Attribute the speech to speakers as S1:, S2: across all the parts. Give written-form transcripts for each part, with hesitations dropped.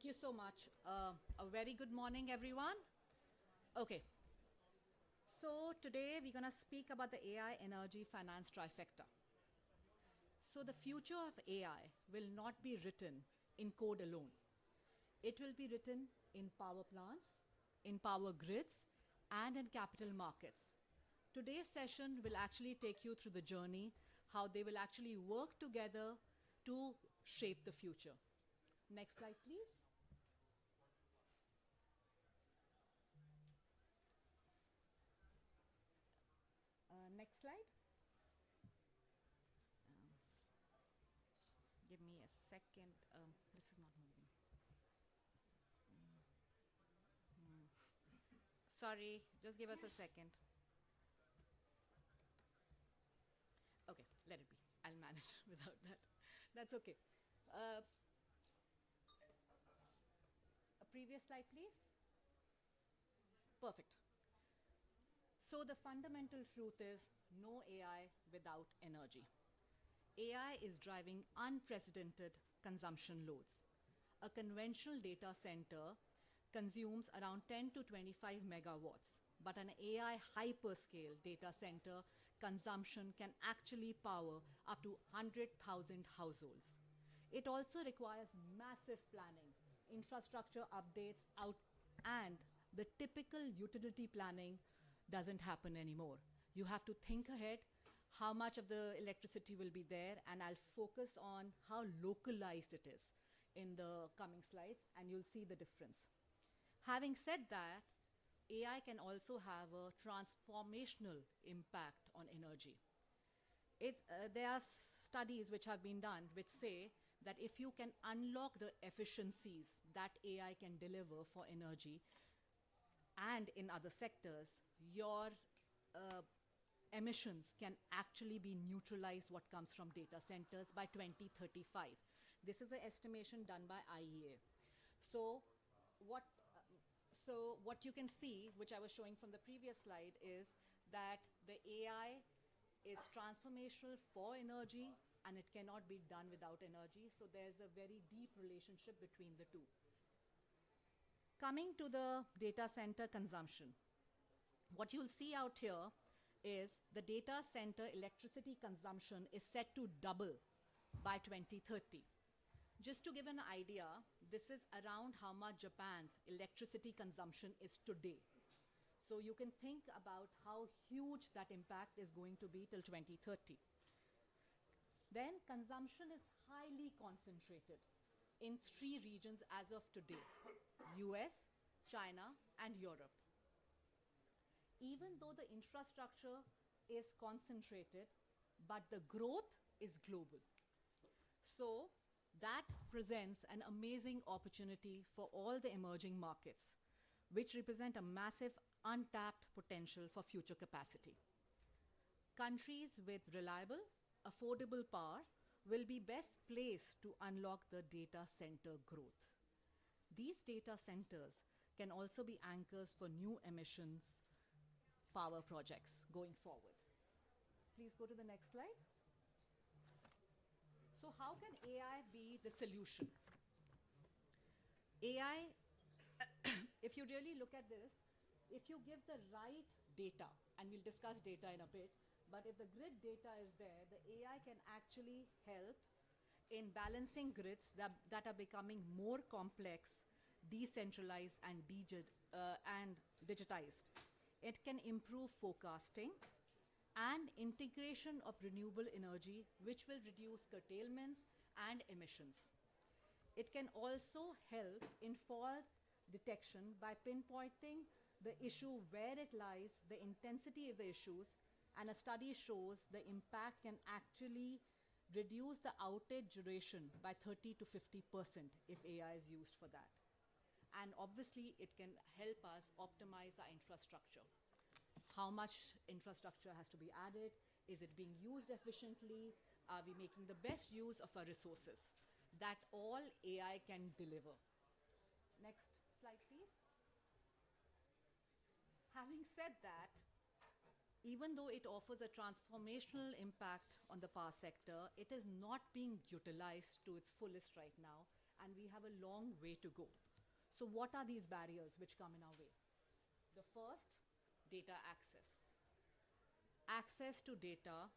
S1: Thank you so much. A very good morning, everyone. Okay, so today we're going to speak about the AI energy finance trifecta. So the future of AI will not be written in code alone. It will be written in power plants, in power grids, and in capital markets. Today's session will actually take you through the journey, how they will actually work together to shape the future. Next slide, please. Next slide. Give me a second. This is not moving. Sorry, just give us a second. Okay, let it be. I'll manage without that. That's okay. A previous slide, please. Perfect. So the fundamental truth is no AI without energy. AI is driving unprecedented consumption loads. A conventional data center consumes around 10 to 25 megawatts, but an AI hyperscale data center consumption can actually power up to 100,000 households. It also requires massive planning, infrastructure updates out, and the typical utility planning doesn't happen anymore. You have to think ahead how much of the electricity will be there, and I'll focus on how localized it is in the coming slides, and you'll see the difference. Having said that, AI can also have a transformational impact on energy. There are studies which have been done which say that if you can unlock the efficiencies that AI can deliver for energy and in other sectors, your emissions can actually be neutralized what comes from data centers by 2035. This is an estimation done by IEA. So what you can see, which I was showing from the previous slide, is that the AI is transformational for energy and it cannot be done without energy. So there's a very deep relationship between the two. Coming to the data center consumption, what you'll see out here is the data center electricity consumption is set to double by 2030. Just to give an idea, this is around how much Japan's electricity consumption is today. So you can think about how huge that impact is going to be till 2030. Then consumption is highly concentrated in 3 regions as of today: US, China, and Europe. Even though the infrastructure is concentrated, but the growth is global. So that presents an amazing opportunity for all the emerging markets, which represent a massive untapped potential for future capacity. Countries with reliable, affordable power will be best placed to unlock the data center growth. These data centers can also be anchors for new emissions power projects going forward. Please go to the next slide. So how can AI be the solution? AI, if you really look at this, if you give the right data, and we'll discuss data in a bit, but if the grid data is there, the AI can actually help in balancing grids that are becoming more complex, decentralized, and digitized. It can improve forecasting and integration of renewable energy, which will reduce curtailments and emissions. It can also help in fault detection by pinpointing the issue where it lies, the intensity of the issues, and a study shows the impact can actually reduce the outage duration by 30 to 50% if AI is used for that. And obviously, it can help us optimize our infrastructure. How much infrastructure has to be added? Is it being used efficiently? Are we making the best use of our resources? That all AI can deliver. Next slide, please. Having said that, even though it offers a transformational impact on the power sector, it is not being utilized to its fullest right now, and we have a long way to go. So what are these barriers which come in our way? The first, data access. Access to data,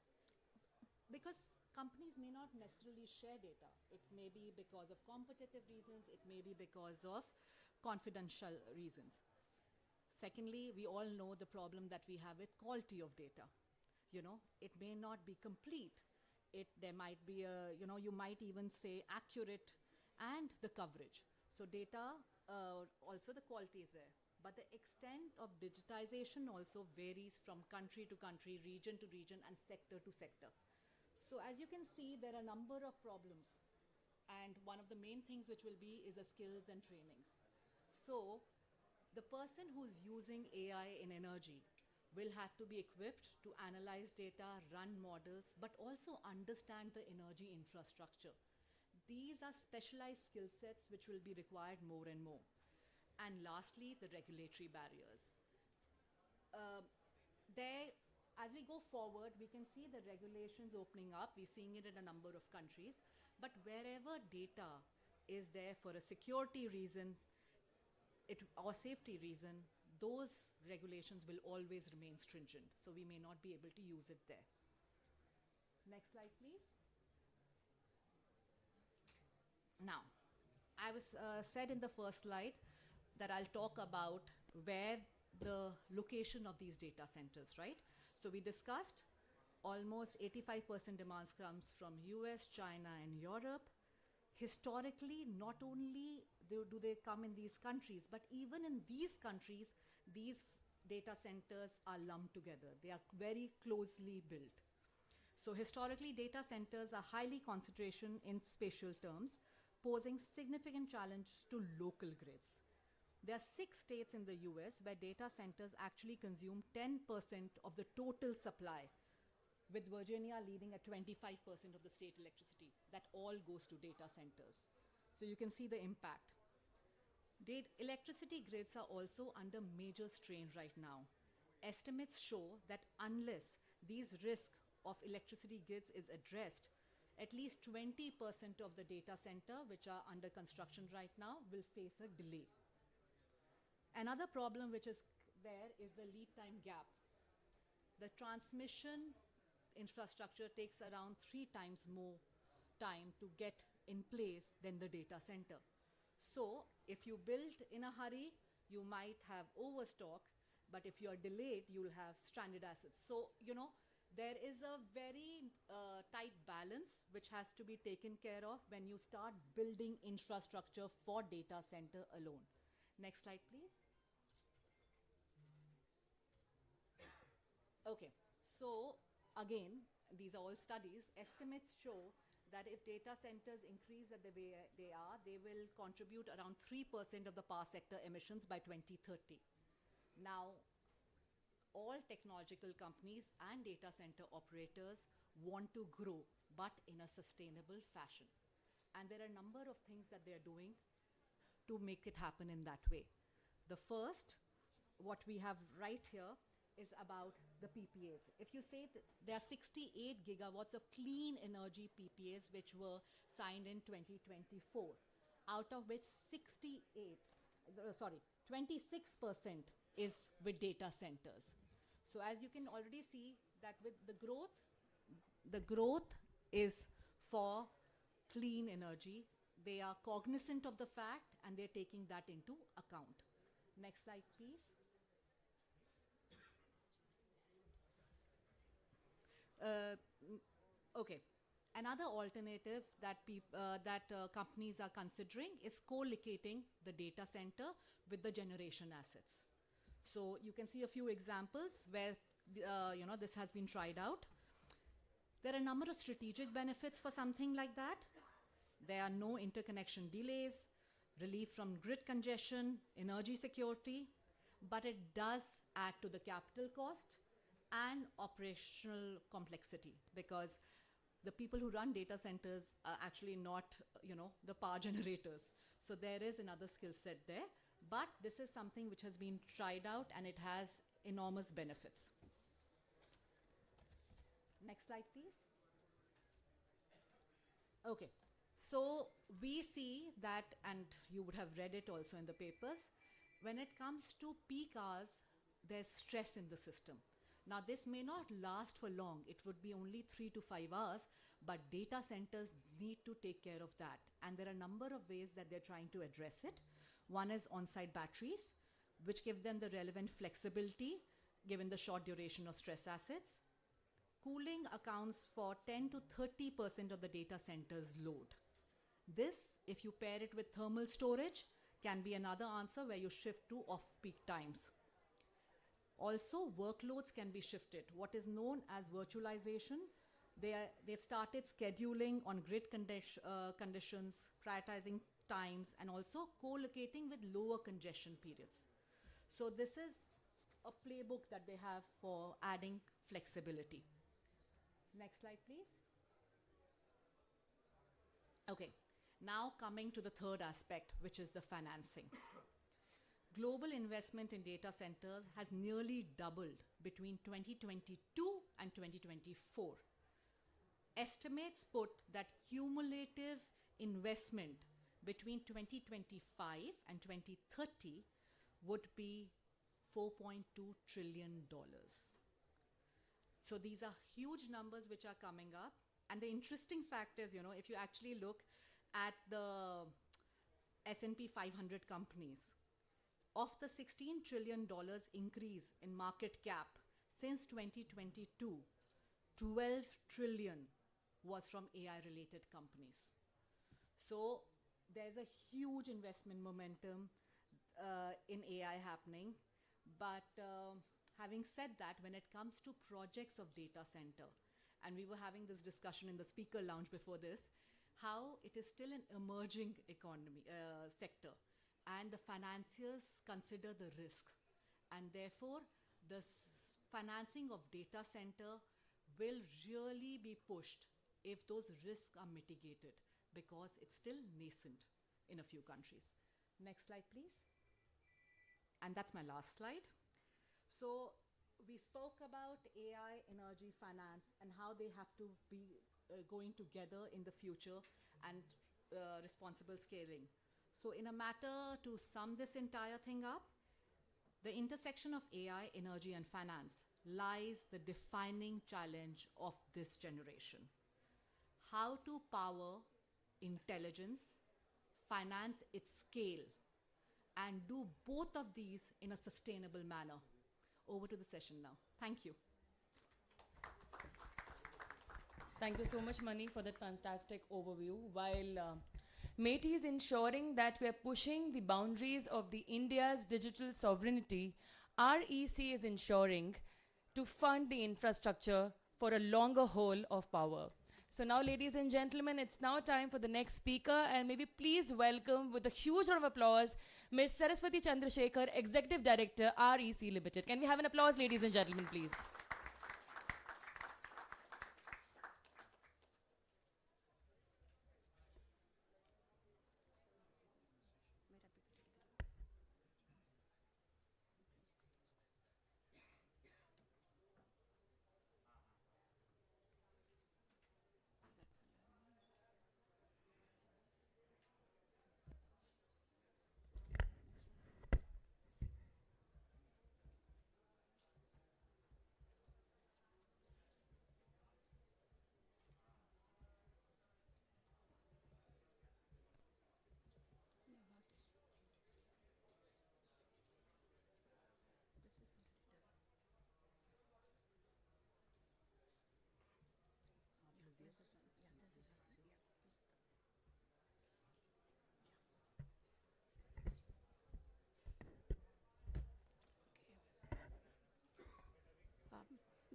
S1: because companies may not necessarily share data. It may be because of competitive reasons, it may be because of confidential reasons. Secondly, we all know the problem that we have with quality of data. You know, it may not be complete. There might be a, you know, you might even say accurate and the coverage. So data, also the quality is there. But the extent of digitization also varies from country to country, region to region, and sector to sector. So as you can see, there are a number of problems. And one of the main things which will be is the skills and trainings. So the person who's using AI in energy will have to be equipped to analyze data, run models, but also understand the energy infrastructure. These are specialized skill sets which will be required more and more. And lastly, the regulatory barriers. As we go forward, we can see the regulations opening up. We're seeing it in a number of countries. But wherever data is there for a security reason or safety reason, those regulations will always remain stringent. So we may not be able to use it there. Next slide, please. Now, I was said in the first slide that I'll talk about where the location of these data centers, right? So we discussed almost 85% demands comes from US, China, and Europe. Historically, not only do they come in these countries, but even in these countries, these data centers are lumped together. They are very closely built. So historically, data centers are highly concentration in spatial terms, posing significant challenge to local grids. There are 6 states in the US where data centers actually consume 10% of the total supply, with Virginia leading at 25% of the state electricity. That all goes to data centers. So you can see the impact. Electricity grids are also under major strain right now. Estimates show that unless these risks of electricity grids is addressed, at least 20% of the data center which are under construction right now will face a delay. Another problem which is there is the lead time gap. The transmission infrastructure takes around 3 times more time to get in place than the data center. So if you build in a hurry, you might have overstock, but if you're delayed, you'll have stranded assets. So, you know, there is a very tight balance which has to be taken care of when you start building infrastructure for data center alone. Next slide, please. Okay, so again, these are all studies. Estimates show that if data centers increase at the way they are, they will contribute around 3% of the power sector emissions by 2030. Now, all technological companies and data center operators want to grow, but in a sustainable fashion. And there are a number of things that they're doing to make it happen in that way. The first, what we have right here, is about the PPAs. If you say there are 68 gigawatts of clean energy PPAs which were signed in 2024, out of which 26% is with data centers. So as you can already see that with the growth is for clean energy. They are cognizant of the fact and they're taking that into account. Next slide, please. Okay. Another alternative that companies are considering is co-locating the data center with the generation assets. So you can see a few examples where this has been tried out. There are a number of strategic benefits for something like that. There are no interconnection delays, relief from grid congestion, energy security, but it does add to the capital cost and operational complexity, because the people who run data centers are actually not, the power generators. So there is another skill set there, but this is something which has been tried out and it has enormous benefits. Next slide, please. Okay, So we see that, and you would have read it also in the papers, when it comes to peak hours, there's stress in the system. Now, this may not last for long. It would be only 3 to 5 hours, but data centers need to take care of that. And there are a number of ways that they're trying to address it. One is on-site batteries, which give them the relevant flexibility given the short duration of stress assets. Cooling accounts for 10 to 30% of the data center's load. This, if you pair it with thermal storage, can be another answer where you shift to off-peak times. Also, workloads can be shifted. What is known as virtualization, they've started scheduling on grid conditions, prioritizing times, and also co-locating with lower congestion periods. So this is a playbook that they have for adding flexibility. Next slide, please. Okay, now coming to the third aspect, which is the financing. Global investment in data centers has nearly doubled between 2022 and 2024. Estimates put that cumulative investment between 2025 and 2030 would be $4.2 trillion. So these are huge numbers which are coming up. And the interesting fact is, if you actually look at the S&P 500 companies, of the $16 trillion increase in market cap since 2022, 12 trillion was from AI-related companies. So there's a huge investment momentum in AI happening. But having said that, when it comes to projects of data center, and we were having this discussion in the speaker lounge before this, how it is still an emerging economy sector, and the financiers consider the risk, and therefore the financing of data center will really be pushed if those risks are mitigated, because it's still nascent in a few countries. Next slide, please. And that's my last slide. So we spoke about AI, energy, finance, and how they have to be going together in the future, and responsible scaling. So in a matter to sum this entire thing up, the intersection of AI, energy, and finance lies the defining challenge of this generation. How to power intelligence, finance its scale, and do both of these in a sustainable manner. Over to the session now. Thank you.
S2: Thank you so much, Mani, for that fantastic overview. While MeitY is ensuring that we are pushing the boundaries of the India's digital sovereignty, REC is ensuring to fund the infrastructure for a longer haul of power. So now, ladies and gentlemen, it's now time for the next speaker, and maybe please welcome with a huge round of applause, Ms. Saraswati Chandrasekhar, Executive Director, REC Limited. Can we have an applause, ladies and gentlemen, please?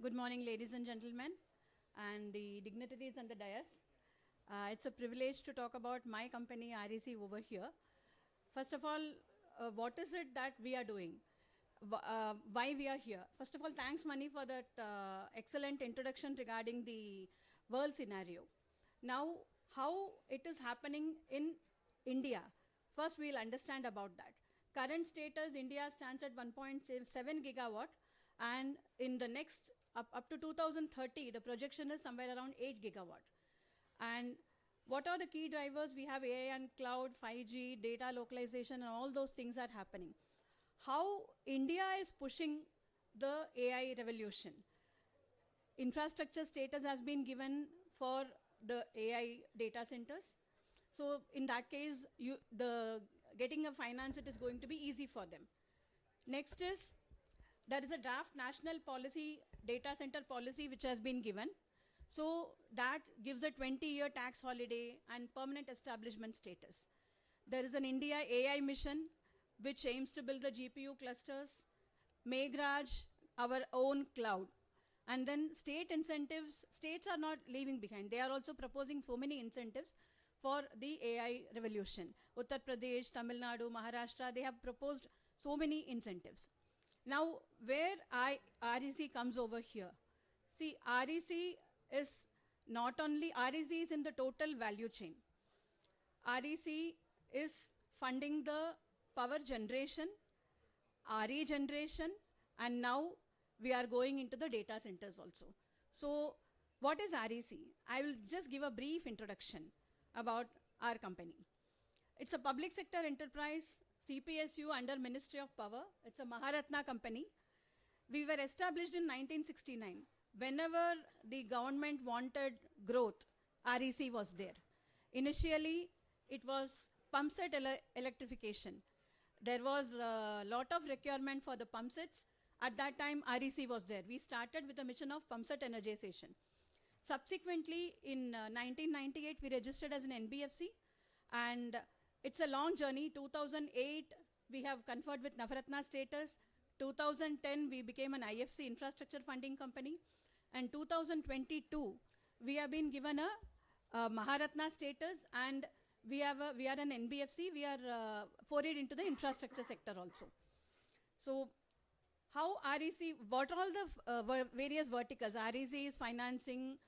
S3: Good morning, ladies and gentlemen, and the dignitaries and the dais. It's a privilege to talk about my company, REC, over here. First of all, what is it that we are doing? Why we are here? First of all, thanks, Mani, for that excellent introduction regarding the world scenario. Now, how it is happening in India, first we'll understand about that. Current status, India stands at 1.7 gigawatt, and in the next, up to 2030, the projection is somewhere around 8 gigawatt. And What are the key drivers? We have AI and cloud, 5G, data localization, and all those things are happening. How India is pushing the AI revolution. Infrastructure status has been given for the AI data centers. So in that case, getting a finance, it is going to be easy for them. Next is, there is a draft national policy, data center policy, which has been given. So that gives a 20-year tax holiday and permanent establishment status. There is an India AI mission, which aims to build the GPU clusters, Meghraj, our own cloud. And then state incentives, states are not leaving behind. They are also proposing so many incentives for the AI revolution. Uttar Pradesh, Tamil Nadu, Maharashtra, they have proposed so many incentives. Now, where REC comes over here? See, REC is not only, REC is in the total value chain. REC is funding the power generation, RE generation, and now we are going into the data centers also. So what is REC? I will just give a brief introduction about our company. It's a public sector enterprise, CPSU under Ministry of Power. It's a Maharatna company. We were established in 1969. Whenever the government wanted growth, REC was there. Initially, it was pump set electrification. There was a lot of requirement for the pump sets. At that time, REC was there. We started with a mission of pump set energization. Subsequently, in 1998, we registered as an NBFC, and it's a long journey. 2008, we have conferred with Navaratna status. 2010, we became an IFC, infrastructure funding company. And 2022, we have been given a Maharatna status, and we are an NBFC. We are forayed into the infrastructure sector also. So how REC, what all the various verticals? REC is financing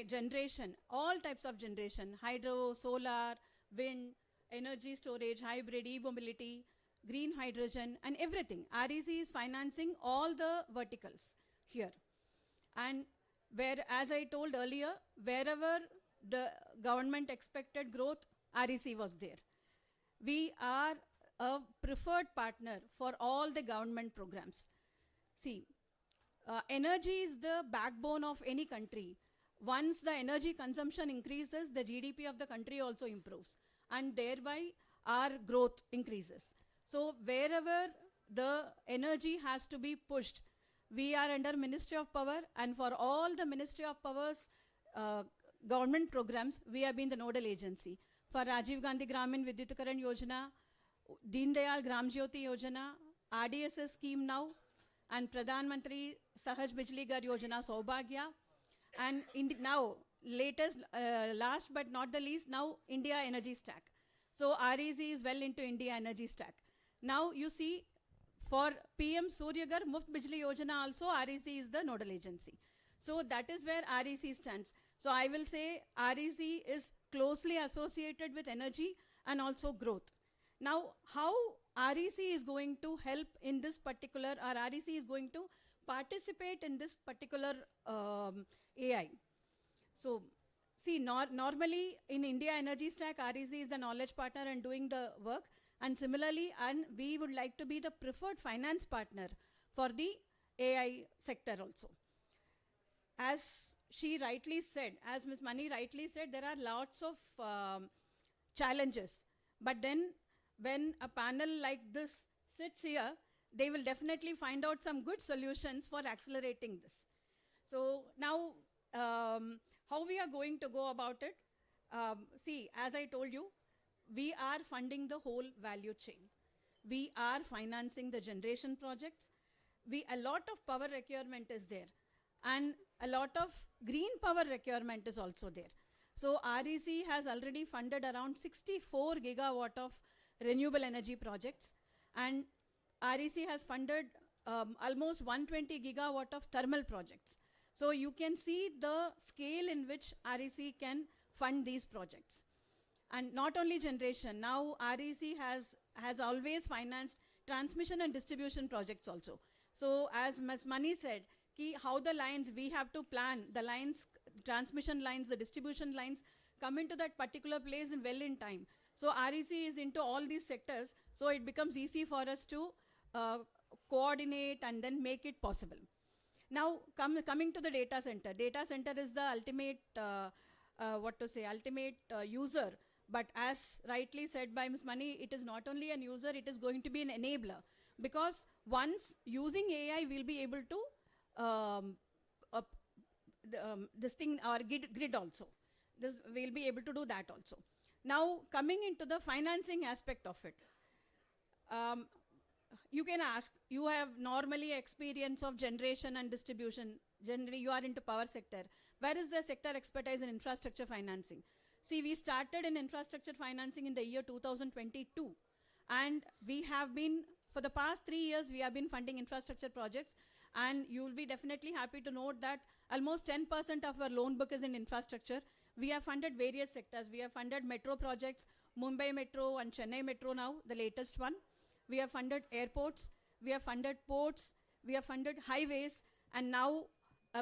S3: generation, all types of generation, hydro, solar, wind, energy storage, hybrid, e-mobility, green hydrogen, and everything. REC is financing all the verticals here. And where, as I told earlier, wherever the government expected growth, REC was there. We are a preferred partner for all the government programs. See, energy is the backbone of any country. Once the energy consumption increases, the GDP of the country also improves, and thereby our growth increases. So wherever the energy has to be pushed, we are under Ministry of Power, and for all the Ministry of Power's government programs, we have been the nodal agency. For Rajiv Gandhi Gramin Vidyutikaran Yojana, Deen Dayal Gram Jyoti Yojana, RDSS scheme now, and Pradhan Mantri Sahaj Bijli Ghar Yojana Saubhagya, and now latest, last but not the least, now India Energy Stack. So REC is well into India Energy Stack. Now you see, for PM Suryagar Muft Bijli Yojana also, REC is the nodal agency. So that is where REC stands. So I will say REC is closely associated with energy and also growth. Now, how REC is going to help in this particular, or REC is going to participate in this particular AI? So, see, normally in India Energy Stack, REC is the knowledge partner and doing the work. And similarly, and we would like to be the preferred finance partner for the AI sector also. As she rightly said, as Ms. Mani rightly said, there are lots of challenges. But then when a panel like this sits here, they will definitely find out some good solutions for accelerating this. So now, how we are going to go about it? See, as I told you, we are funding the whole value chain. We are financing the generation projects. A lot of power requirement is there, and a lot of green power requirement is also there. So REC has already funded around 64 gigawatt of renewable energy projects, and REC has funded almost 120 gigawatt of thermal projects. So you can see the scale in which REC can fund these projects. And not only generation, now REC has always financed transmission and distribution projects also. So as Ms. Mani said, how the lines, we have to plan the lines, transmission lines, the distribution lines, come into that particular place in well in time. So REC is into all these sectors, so it becomes easy for us to coordinate and then make it possible. Now, coming to the data center. Data center is the ultimate, ultimate user. But as rightly said by Ms. Mani, it is not only an user, it is going to be an enabler. Because once using AI, we'll be able to this thing, our grid also. We'll be able to do that also. Now, coming into the financing aspect of it. You can ask, you have normally experience of generation and distribution. Generally, you are into power sector. Where is the sector expertise in infrastructure financing? See, we started in infrastructure financing in the year 2022. And we have been, for the past 3 years, we have been funding infrastructure projects. And you will be definitely happy to note that almost 10% of our loan book is in infrastructure. We have funded various sectors. We have funded metro projects, Mumbai Metro and Chennai Metro now, the latest one. We have funded airports, we have funded ports, we have funded highways, and now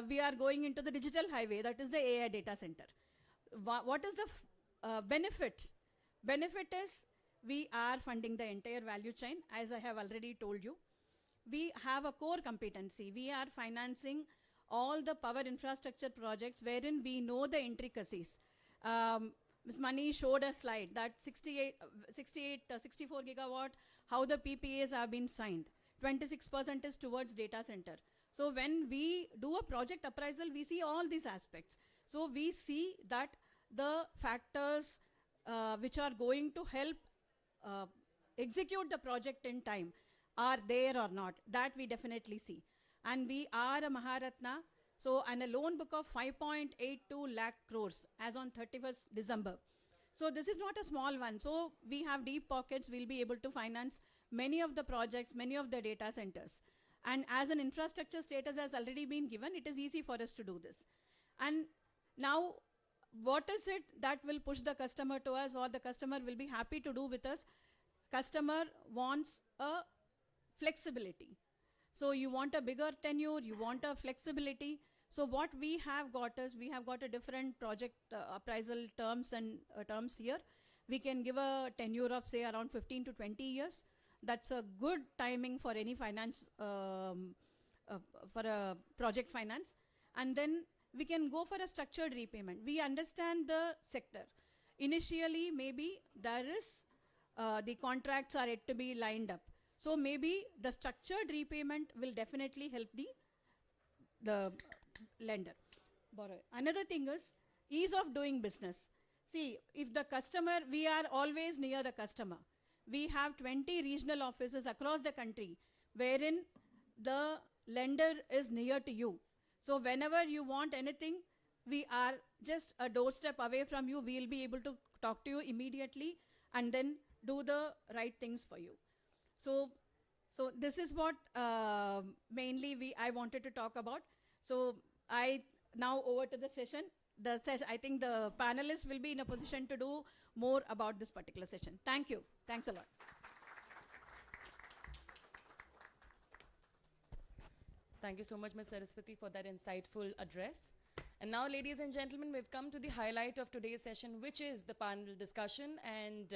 S3: we are going into the digital highway, that is the AI data center. What is the benefit? Benefit is we are funding the entire value chain, as I have already told you. We have a core competency. We are financing all the power infrastructure projects wherein we know the intricacies. Ms. Mani showed a slide that 64 gigawatt, how the PPAs have been signed. 26% is towards data center. So when we do a project appraisal, we see all these aspects. So we see that the factors which are going to help execute the project in time are there or not. That we definitely see. And we are a Maharatna. So, and a loan book of 5.82 lakh crores as on 31st December. So this is not a small one. So we have deep pockets. We'll be able to finance many of the projects, many of the data centers. And as an infrastructure status has already been given, it is easy for us to do this. And now, what is it that will push the customer to us, or the customer will be happy to do with us? Customer wants a flexibility. So you want a bigger tenure, you want a flexibility. So what we have got is, we have got a different project appraisal terms and terms here. We can give a tenure of say around 15 to 20 years. That's a good timing for any finance, for a project finance. And then we can go for a structured repayment. We understand the sector. Initially, maybe there is, the contracts are yet to be lined up. So maybe the structured repayment will definitely help the lender. Borrower. Another thing is ease of doing business. See, if the customer, we are always near the customer. We have 20 regional offices across the country wherein the lender is near to you. So whenever you want anything, we are just a doorstep away from you. We will be able to talk to you immediately and then do the right things for you. So this is what mainly I wanted to talk about. So I now over to the session. I think the panelists will be in a position to do more about this particular session. Thank you. Thanks a lot.
S2: Thank you so much, Ms. Saraswati, for that insightful address. And now, ladies and gentlemen, we've come to the highlight of today's session, which is the panel discussion. And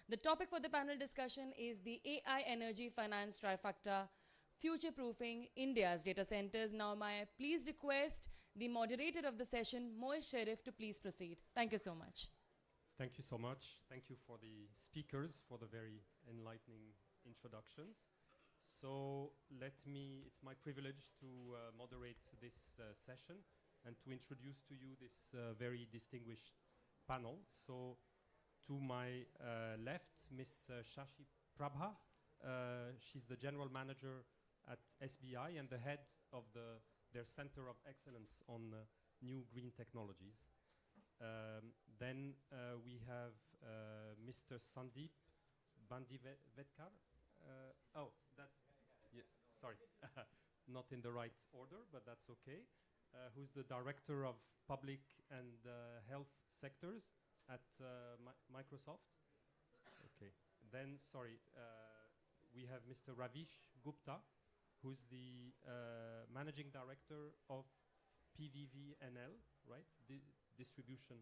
S2: the topic for the panel discussion is the AI Energy Finance Trifecta, Future-Proofing India's Data Centers. Now, may I please request the moderator of the session, Moez Sharif, to please proceed. Thank you so much.
S4: Thank you so much. Thank you for the speakers for the very enlightening introductions. So it's my privilege to moderate this session and to introduce to you this very distinguished panel. So to my left, Ms. Shashi Prabha. She's the general manager at SBI and the head of their Center of Excellence on New Green Technologies. Then we have Mr. Sandeep Bandivedkar. Sorry, not in the right order, but that's okay. Who's the Director of Public and Health Sectors at Microsoft. Okay. Then, we have Mr. Ravish Gupta, who's the Managing Director of PVVNL, right? Distribution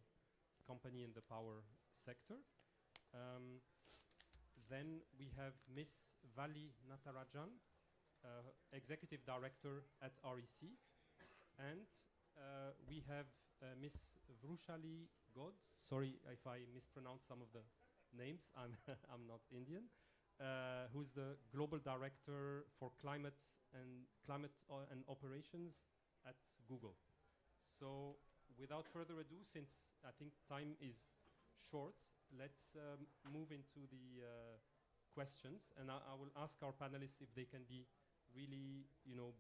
S4: company in the power sector. Then we have Miss Vali Natarajan, Executive Director at REC. And we have Miss Vrushali God. Sorry if I mispronounce some of the names. I'm not Indian. Who's the Global Director for Climate and Operations at Google. So without further ado, since I think time is short, let's move into the questions. And I will ask our panelists if they can be really,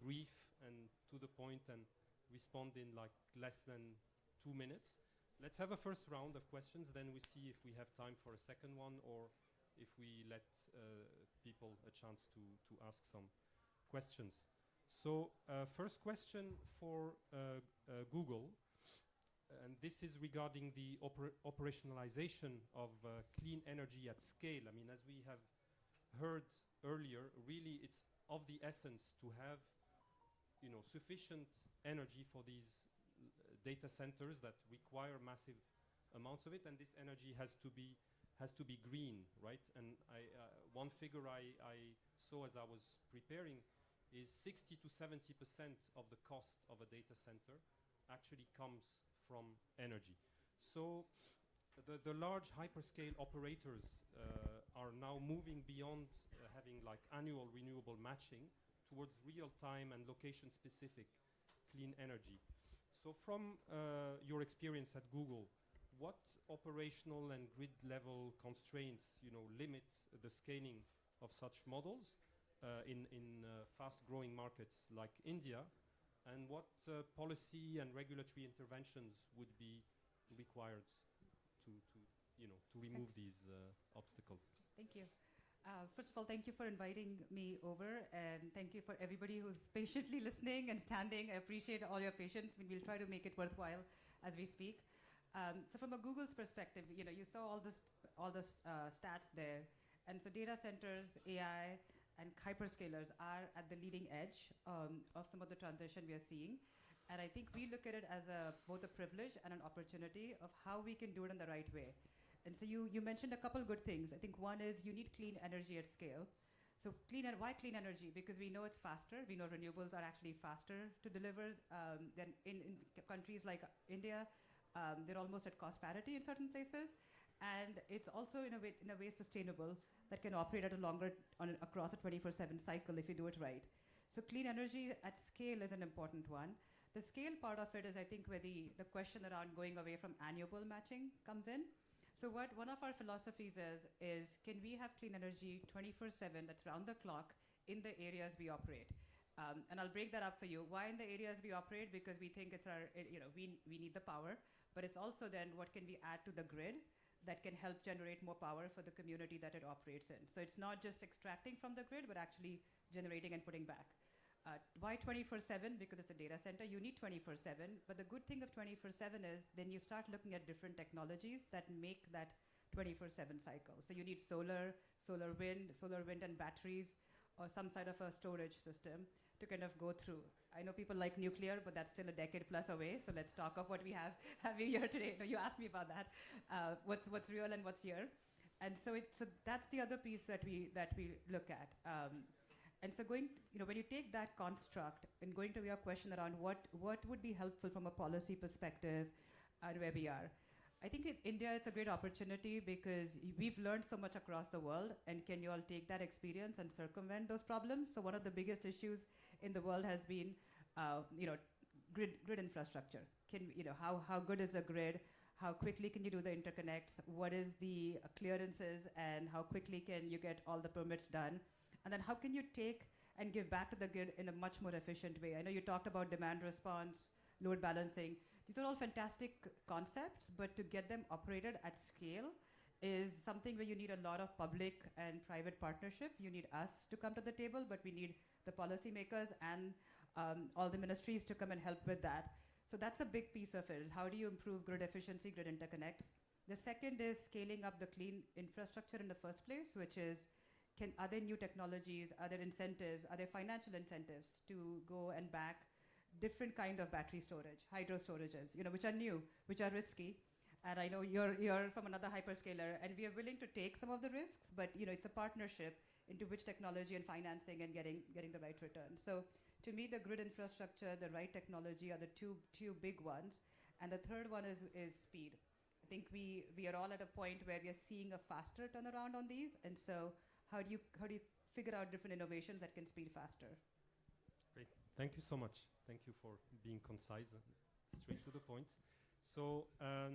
S4: brief and to the point and respond in like less than 2 minutes. Let's have a first round of questions, then we see if we have time for a second one or if we let people a chance to ask some questions. So first question for Google, and this is regarding the operationalization of clean energy at scale. I mean, as we have heard earlier, really it's of the essence to have sufficient energy for these data centers that require massive amounts of it, and this energy has to be green, right? And one figure I saw as I was preparing is 60 to 70% of the cost of a data center actually comes from energy. So the large hyperscale operators are now moving beyond having like annual renewable matching towards real-time and location-specific clean energy. So from your experience at Google, what operational and grid-level constraints, limit the scaling of such models in fast-growing markets like India, and what policy and regulatory interventions would be required to remove these obstacles?
S5: Thank you. First of all, thank you for inviting me over, and thank you for everybody who's patiently listening and standing. I appreciate all your patience. We'll try to make it worthwhile as we speak. So from a Google's perspective, you saw all the stats there, and so data centers, AI, and hyperscalers are at the leading edge of some of the transition we are seeing. And I think we look at it as both a privilege and an opportunity of how we can do it in the right way. And so you mentioned a couple good things. I think one is you need clean energy at scale. So why clean energy? Because we know it's faster. We know renewables are actually faster to deliver than in countries like India. They're almost at cost parity in certain places. And it's also in a way sustainable that can operate at a longer, across a 24/7 cycle if you do it right. So clean energy at scale is an important one. The scale part of it is, I think, where the question around going away from annual matching comes in. So what one of our philosophies is can we have clean energy 24/7, that's round the clock, in the areas we operate? And I'll break that up for you. Why in the areas we operate? Because we think it's we need the power, but it's also then what can we add to the grid that can help generate more power for the community that it operates in. So it's not just extracting from the grid, but actually generating and putting back. Why 24/7? Because it's a data center. You need 24/7. But the good thing of 24/7 is then you start looking at different technologies that make that 24/7 cycle. So you need solar wind and batteries, or some sort of a storage system to kind of go through. I know people like nuclear, but that's still a decade plus away. So let's talk of what we have here today. No, you asked me about that. What's real and what's here. And so that's the other piece that we look at. And so when you take that construct and going to your question around what would be helpful from a policy perspective and where we are, I think in India it's a great opportunity because we've learned so much across the world, and can you all take that experience and circumvent those problems? So one of the biggest issues in the world has been, grid infrastructure. How good is the grid? How quickly can you do the interconnects? What is the clearances, and how quickly can you get all the permits done? And then how can you take and give back to the grid in a much more efficient way? I know you talked about demand response, load balancing. These are all fantastic concepts, but to get them operated at scale is something where you need a lot of public and private partnership. You need us to come to the table, but we need the policymakers and all the ministries to come and help with that. So that's a big piece of it, is how do you improve grid efficiency, grid interconnects? The second is scaling up the clean infrastructure in the first place, which is, are there new technologies, are there incentives, are there financial incentives to go and back different kind of battery storage, hydro storages, which are new, which are risky, And I know you're from another hyperscaler, and we are willing to take some of the risks, but it's a partnership into which technology and financing and getting the right return. So to me, the grid infrastructure, the right technology are the two big ones. And the third one is speed. I think we are all at a point where we are seeing a faster turnaround on these. And so how do you figure out different innovations that can speed faster?
S4: Great. Thank you so much. Thank you for being concise and straight to the point. So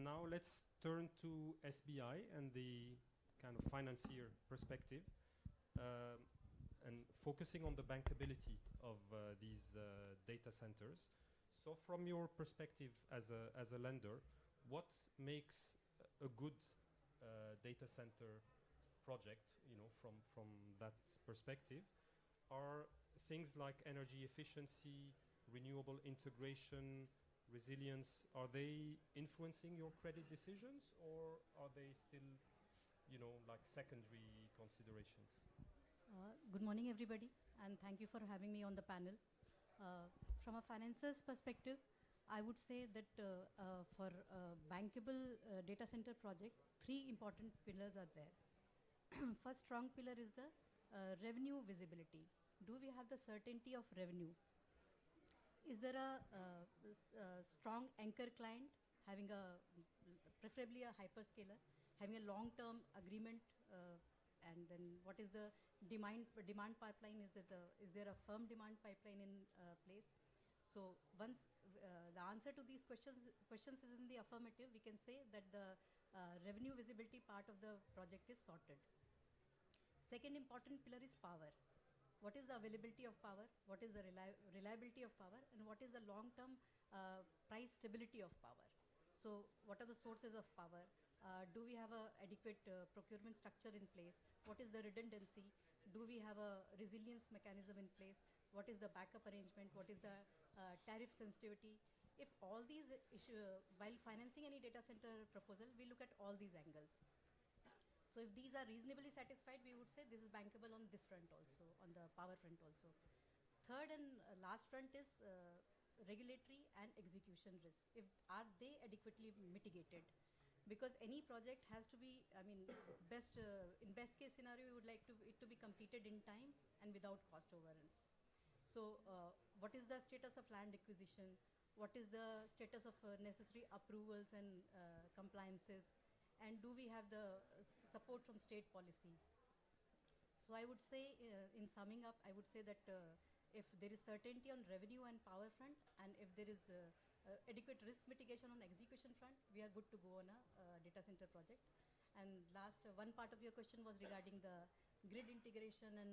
S4: now let's turn to SBI and the kind of financier perspective, and focusing on the bankability of these data centers. So from your perspective as a lender, what makes a good data center project, from that perspective? Are things like energy efficiency, renewable integration, resilience, are they influencing your credit decisions, or are they still, like secondary considerations?
S3: Good morning, everybody, and thank you for having me on the panel. From a financer's perspective, I would say that for a bankable data center project, three important pillars are there. First strong pillar is the revenue visibility. Do we have the certainty of revenue? Is there a strong anchor client having preferably a hyperscaler, having a long-term agreement, and then what is the demand pipeline? Is there a firm demand pipeline in place? So once the answer to these questions is in the affirmative, we can say that the revenue visibility part of the project is sorted. Second important pillar is power. What is the availability of power? What is the reliability of power? And what is the long-term price stability of power? So what are the sources of power? Do we have an adequate procurement structure in place? What is the redundancy? Do we have a resilience mechanism in place? What is the backup arrangement? What is the tariff sensitivity? If all these while financing any data center proposal, we look at all these angles. So if these are reasonably satisfied, we would say this is bankable on this front also, on the power front also. Third and last front is regulatory and execution risk. Are they adequately mitigated? Because any project has to be, in best case scenario, we would like it to be completed in time and without cost overruns. So what is the status of land acquisition? What is the status of necessary approvals and compliances? And do we have the support from state policy? So I would say, in summing up, I would say that if there is certainty on revenue and power front, and if there is adequate risk mitigation on execution front, we are good to go on a data center project. And last, one part of your question was regarding the grid integration and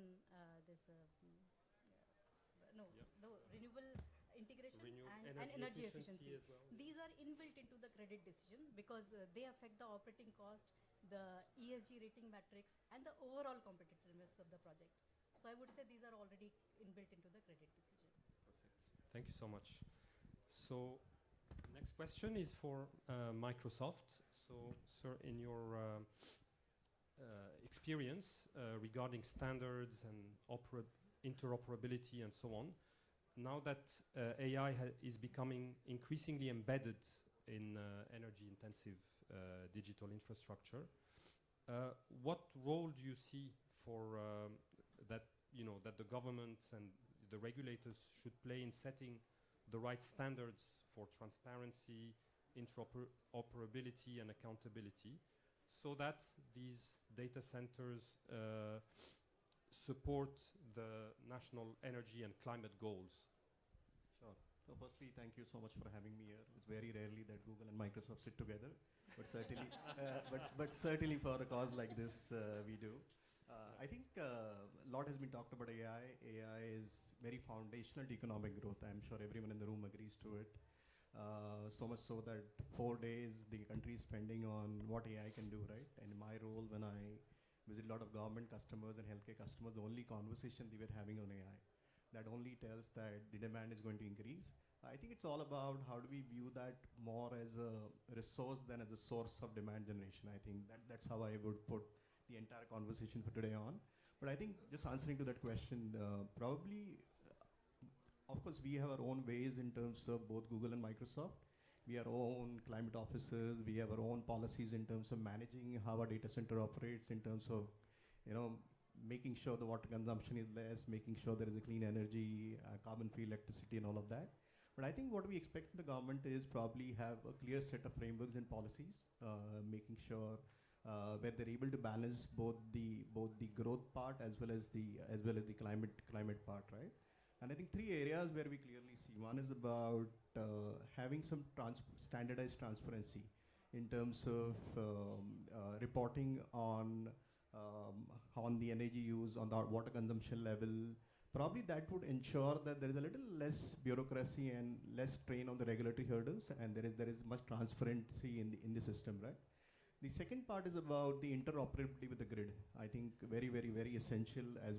S3: renewable integration and energy efficiency
S4: as well.
S3: These are inbuilt into the credit decision because they affect the operating cost, the ESG rating matrix, and the overall competitiveness of the project. So I would say these are already inbuilt into the credit decision.
S4: Perfect. Thank you so much. So next question is for Microsoft. So, sir, in your experience regarding standards and interoperability and so on, now that AI is becoming increasingly embedded in energy-intensive digital infrastructure, what role do you see for that the government and the regulators should play in setting the right standards for transparency, interoperability, and accountability, so that these data centers support the national energy and climate goals?
S6: Sure. So firstly, thank you so much for having me here. It's very rarely that Google and Microsoft sit together, but certainly, but certainly for a cause like this, we do. I think a lot has been talked about AI. AI is very foundational to economic growth. I'm sure everyone in the room agrees to it. So much so that 4 days the country is spending on what AI can do, right? And in my role, when I visit a lot of government customers and healthcare customers, the only conversation they were having on AI, that only tells that the demand is going to increase. I think it's all about how do we view that more as a resource than as a source of demand generation. I think that's how I would put the entire conversation for today on. But I think just answering to that question, probably, of course, we have our own ways in terms of both Google and Microsoft. We have our own climate officers. We have our own policies in terms of managing how our data center operates, in terms of, you know, making sure the water consumption is less, making sure there is a clean energy, carbon-free electricity, and all of that. But I think what we expect from the government is probably have a clear set of frameworks and policies, making sure where they're able to balance both the growth part as well as the climate part, right? And I think three areas where we clearly see. One is about having some standardized transparency in terms of reporting on the energy use, on the water consumption level. Probably that would ensure that there is a little less bureaucracy and less strain on the regulatory hurdles, and there is much transparency in the system, right? The second part is about the interoperability with the grid. I think very, very, very essential as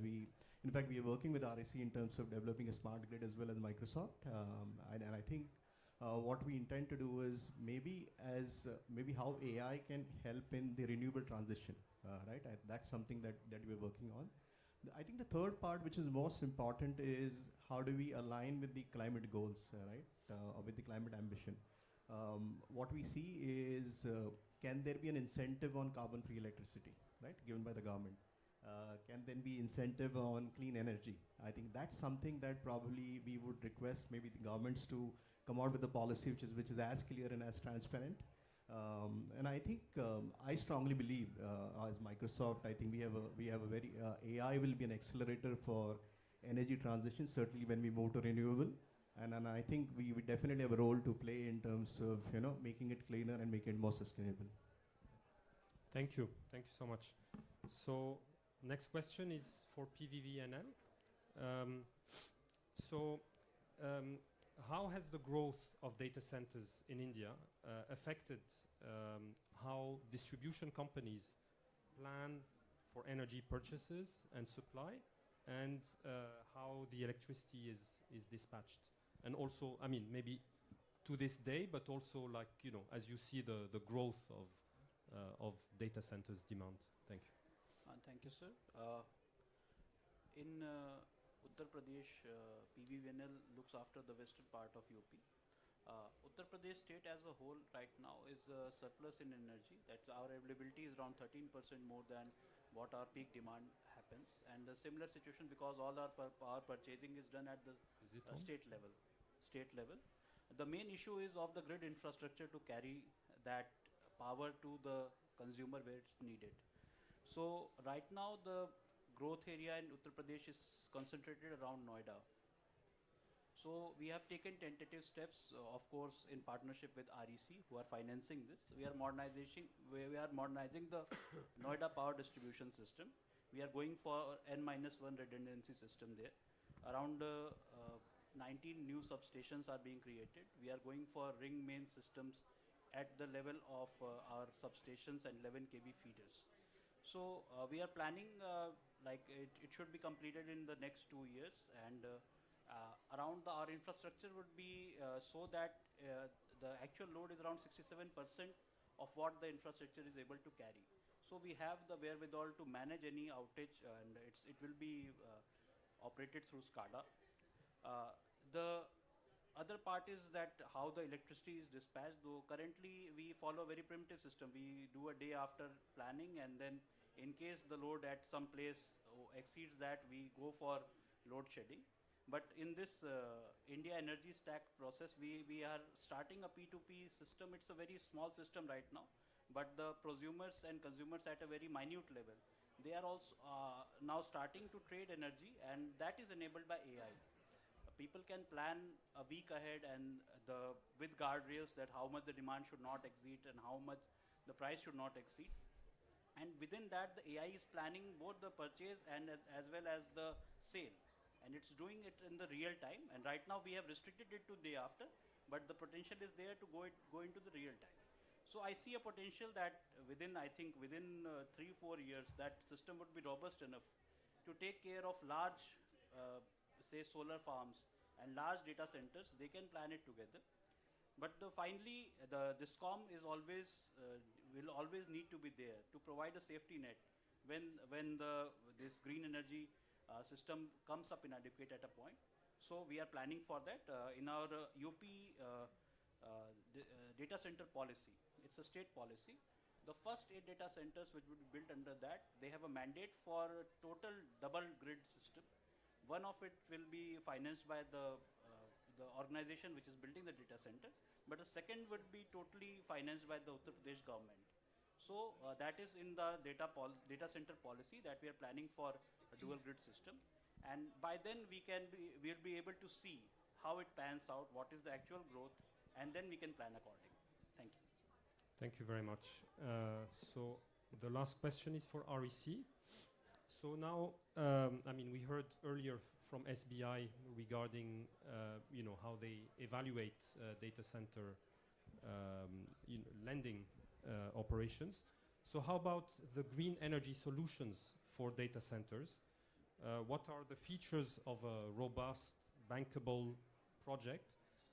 S6: in fact, we are working with REC in terms of developing a smart grid as well as Microsoft. And I think what we intend to do is maybe how AI can help in the renewable transition, right? That's something that we're working on. I think the third part, which is most important, is how do we align with the climate goals, right? Or with the climate ambition. What we see is, can there be an incentive on carbon-free electricity, right, given by the government? Can then be incentive on clean energy? I think that's something that probably we would request maybe the governments to come out with a policy which is as clear and as transparent. And I think I strongly believe, as Microsoft, I think we have a very AI will be an accelerator for energy transition, certainly when we move to renewable. And I think we definitely have a role to play in terms of, you know, making it cleaner and making it more sustainable.
S4: Thank you. Thank you so much. So next question is for PVVNL. How has the growth of data centers in India affected how distribution companies plan for energy purchases and supply, and how the electricity is dispatched? And also, I mean, maybe to this day, but also, like, you know, as you see the growth of data centers demand. Thank you.
S7: Thank you, sir. In Uttar Pradesh, PVVNL looks after the western part of UP. Uttar Pradesh state as a whole right now is surplus in energy. That's our availability is around 13% more than what our peak demand happens. And a similar situation, because all our power purchasing is done at the state level. The main issue is of the grid infrastructure to carry that power to the consumer where it's needed. So right now the growth area in Uttar Pradesh is concentrated around Noida. So we have taken tentative steps, of course, in partnership with REC, who are financing this. We are modernizing the Noida power distribution system. We are going for N-1 redundancy system there. Around 19 new substations are being created. We are going for ring main systems at the level of our substations and 11 kV feeders. So we are planning, like it should be completed in the next 2 years, and around our infrastructure would be so that the actual load is around 67% of what the infrastructure is able to carry. So we have the wherewithal to manage any outage, and it will be operated through SCADA. The other part is that how the electricity is dispatched, though currently we follow a very primitive system. We do a day after planning, and then in case the load at some place exceeds that, we go for load shedding. But in this India Energy Stack process, we are starting a P2P system. It's a very small system right now, but the prosumers and consumers at a very minute level, they are also now starting to trade energy, and that is enabled by AI. People can plan a week ahead and with guardrails that how much the demand should not exceed and how much the price should not exceed. And within that, the AI is planning both the purchase and as well as the sale. And it's doing it in the real time. And right now we have restricted it to day after, but the potential is there to go into the real time. So I see a potential that within 3-4 years, that system would be robust enough to take care of large say solar farms and large data centers. They can plan it together. But finally, the DISCOM is always will always need to be there to provide a safety net when this green energy system comes up inadequate at a point. So we are planning for that. In our UP data center policy. It's a state policy. The first 8 data centers which would be built under that, they have a mandate for a total double grid system. One of it will be financed by the organization which is building the data center, but the second would be totally financed by the Uttar Pradesh government. So that is in the data center policy that we are planning for a dual grid system, and by then we'll be able to see how it pans out, what is the actual growth, and then we can plan accordingly. Thank you.
S4: Thank you very much. So the last question is for REC. So now, I mean, we heard earlier from SBI regarding, how they evaluate data center lending operations. So how about the green energy solutions for data centers? What are the features of a robust, bankable project?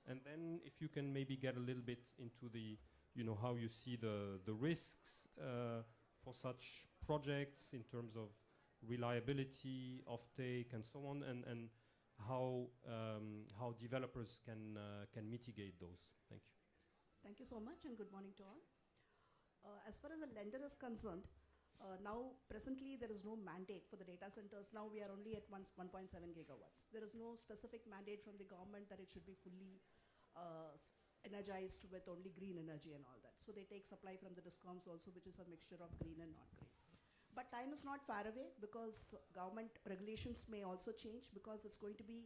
S4: And then if you can maybe get a little bit into the how you see the risks for such projects in terms of reliability, offtake, and so on, and how developers can mitigate those. Thank you.
S8: Thank you so much, and good morning to all. As far as the lender is concerned, now presently there is no mandate for the data centers. Now we are only at 1.7 gigawatts. There is no specific mandate from the government that it should be fully energized with only green energy and all that. So they take supply from the discoms also, which is a mixture of green and not green. But time is not far away, because government regulations may also change, because it's going to be,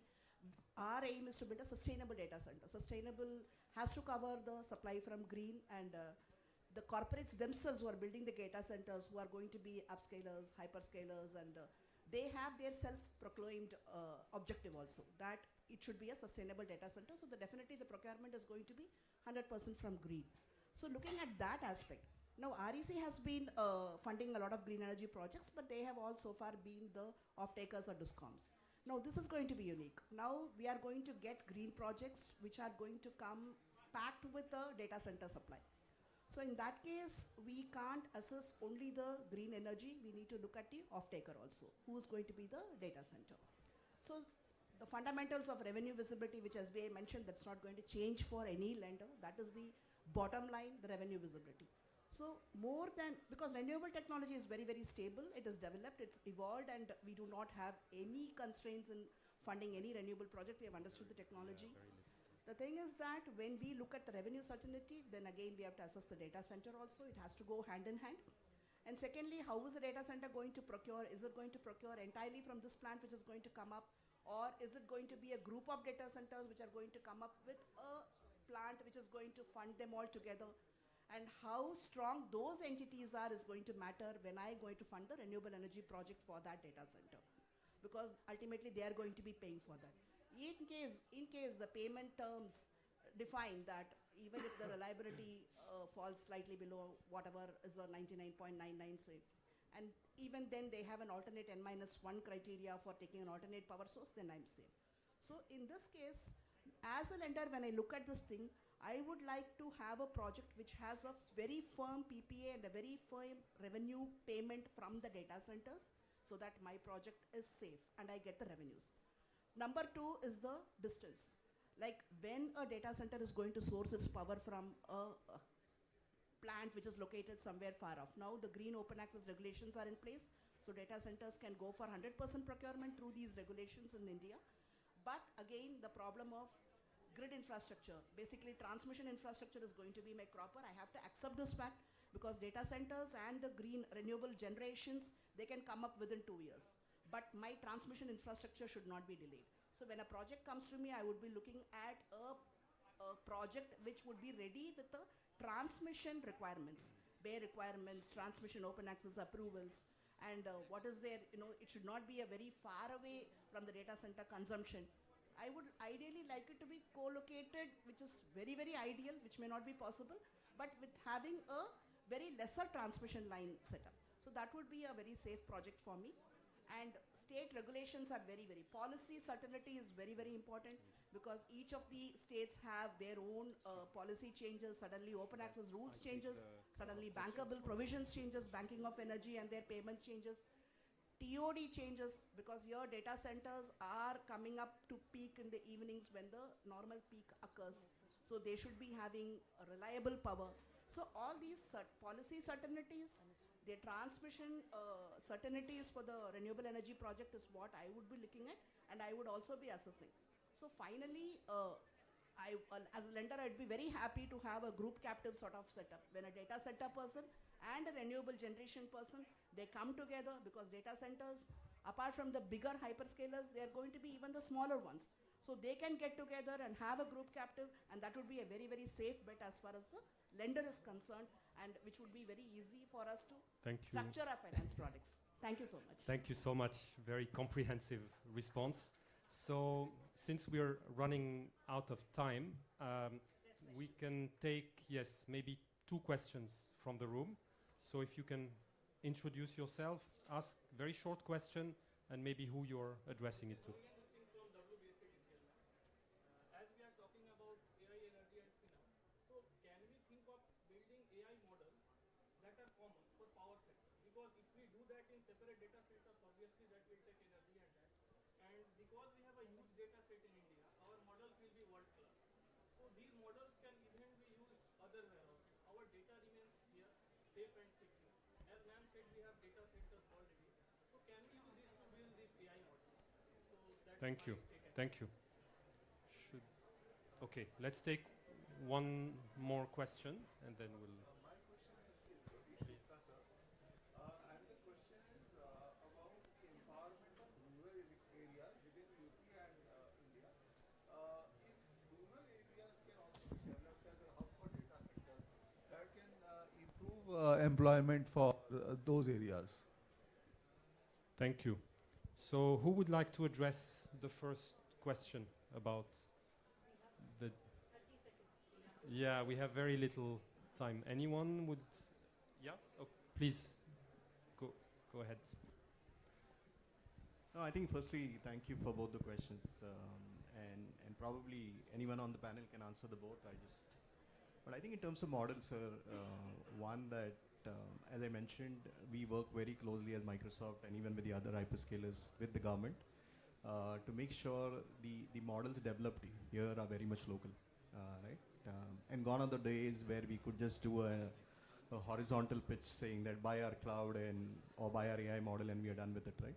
S8: our aim is to build a sustainable data center. Sustainable has to cover the supply from green, and the corporates themselves who are building the data centers, who are going to be upscalers, hyperscalers, and they have their self-proclaimed objective also, that it should be a sustainable data center. So definitely the procurement is going to be 100% from green. So looking at that aspect, now REC has been funding a lot of green energy projects, but they have all so far been the off-takers or discoms. Now this is going to be unique. Now we are going to get green projects which are going to come packed with the data center supply. So in that case, we can't assess only the green energy. We need to look at the off-taker also, who is going to be the data center. So the fundamentals of revenue visibility, which SBI mentioned, that's not going to change for any lender. That is the bottom line, the revenue visibility. So more than, because renewable technology is very, very stable, it is developed, it's evolved, and we do not have any constraints in funding any renewable project. We have understood the technology. The thing is that when we look at the revenue certainty, then again we have to assess the data center also. It has to go hand in hand. And secondly, how is the data center going to procure? Is it going to procure entirely from this plant which is going to come up? Or is it going to be a group of data centers which are going to come up with a plant which is going to fund them all together? And how strong those entities are is going to matter when I'm going to fund the renewable energy project for that data center. Because ultimately they are going to be paying for that. In case the payment terms define that even if the reliability falls slightly below whatever is the 99.99 say, and even then they have an alternate N-1 criteria for taking an alternate power source, then I'm safe. So in this case, as a lender, when I look at this thing, I would like to have a project which has a very firm PPA and a very firm revenue payment from the data centers, so that my project is safe and I get the revenues. Number two is the distance. Like when a data center is going to source its power from a plant which is located somewhere far off. Now the green open access regulations are in place, so data centers can go for 100% procurement through these regulations in India. But again, the problem of grid infrastructure, basically transmission infrastructure is going to be my cropper. I have to accept this fact, because data centers and the green renewable generations, they can come up within 2 years. But my transmission infrastructure should not be delayed. So when a project comes to me, I would be looking at a project which would be ready with the transmission requirements, bare requirements, transmission open access approvals, and what is there, it should not be a very far away from the data center consumption. I would ideally like it to be co-located, which is very, very ideal, which may not be possible, but with having a very lesser transmission line setup. So that would be a very safe project for me. And state regulations are very, very, policy certainty is very, very important, because each of the states have their own policy changes. Suddenly open access rules changes, suddenly bankable provisions changes, banking of energy and their payments changes, TOD changes, because your data centers are coming up to peak in the evenings when the normal peak occurs. So they should be having a reliable power. So all these policy certainties, the transmission certainties for the renewable energy project is what I would be looking at, and I would also be assessing. So finally, as a lender, I'd be very happy to have a group captive sort of setup. When a data center person and a renewable generation person, they come together, because data centers, apart from the bigger hyperscalers, they are going to be even the smaller ones. So they can get together and have a group captive, and that would be a very, very safe bet as far as the lender is concerned, and which would be very easy for us to
S4: Thank you.
S8: structure our finance products. Thank you so much.
S4: Thank you so much. Very comprehensive response. So, since we're running out of time, we can take, yes, maybe 2 questions from the room. So if you can introduce yourself, ask very short question, and maybe who you're addressing it to.
S9: As we are talking about AI, energy and finance, so can we think of building AI models that are common for power sector? Because if we do that in separate data centers, obviously that will take energy and that. And because we have a huge data set in India, our models will be world class. So these models can even be used otherwhere also. Our data remains here, safe and secure. As ma'am said, we have data centers already. So can we use this to build these AI models? So that's
S4: Thank
S9: my
S4: you.
S9: take.
S4: Thank you. Okay, let's take one more question, and then we'll...
S10: Another question is about empowerment of rural areas within UP and India. If rural areas can also be developed as a hub for data centers, that can improve employment for those areas.
S4: Thank you. So who would like to address the first question about the... 30 seconds. Yeah, we have very little time. Anyone would... Yeah? Oh, please, go ahead.
S6: No, I think firstly, thank you for both the questions. And probably anyone on the panel can answer the both. But I think in terms of models, one that, as I mentioned, we work very closely as Microsoft and even with the other hyperscalers with the government to make sure the models developed here are very much local, right? And gone are the days where we could just do a horizontal pitch saying that buy our cloud or buy our AI model and we are done with it, right?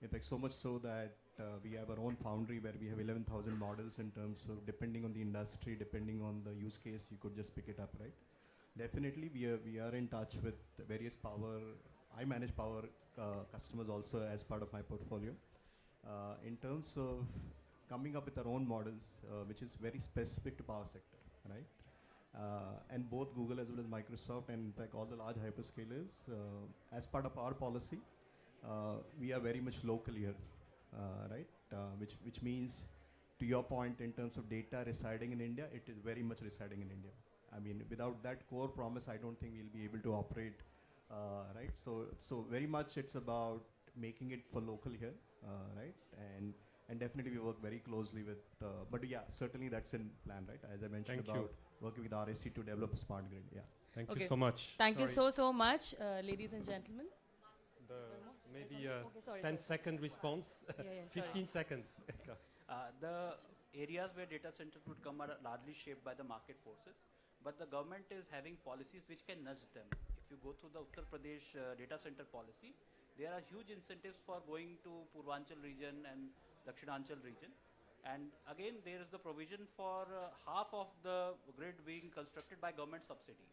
S6: In fact, so much so that we have our own foundry where we have 11,000 models in terms of depending on the industry, depending on the use case, you could just pick it up, right? Definitely, we are in touch with various power. I manage power customers also as part of my portfolio. In terms of coming up with our own models, which is very specific to power sector, right? And both Google as well as Microsoft and in fact all the large hyperscalers, as part of our policy, we are very much local here, right? Which means, to your point in terms of data residing in India, it is very much residing in India. I mean, without that core promise, I don't think we'll be able to operate, right? So very much it's about making it for local here, right? And definitely we work very closely with, but yeah, certainly that's in plan, right? As I mentioned
S4: Thank you.
S6: working with RSC to develop a smart grid, yeah.
S4: Thank
S2: Okay.
S4: you so much.
S2: Thank you
S4: Sorry.
S2: so much, ladies and gentlemen.
S4: Maybe a
S2: Okay, sorry,
S4: 10-second response.
S2: Yeah,
S4: 15 seconds.
S7: The areas where data centers would come are largely shaped by the market forces, but the government is having policies which can nudge them. If you go through the Uttar Pradesh data center policy, there are huge incentives for going to Purvanchal region and Dakshinanchal region. And again, there is the provision for half of the grid being constructed by government subsidy.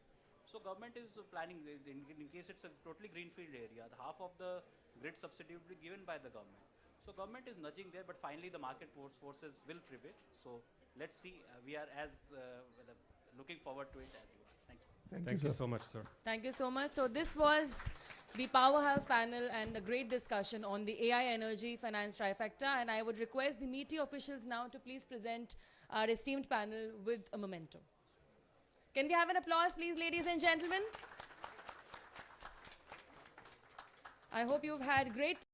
S7: So government is planning, in case it's a totally greenfield area, the half of the grid subsidy will be given by the government. So government is nudging there, but finally the market forces will prevail. So let's see, we are as looking forward to it as you are. Thank you.
S4: Thank you so much, sir.
S2: Thank you so much. So this was the Powerhouse panel and a great discussion on the AI, energy, finance trifecta. And I would request the meaty officials now to please present our esteemed panel with a memento. Can we have an applause, please, ladies and gentlemen? I hope you've had great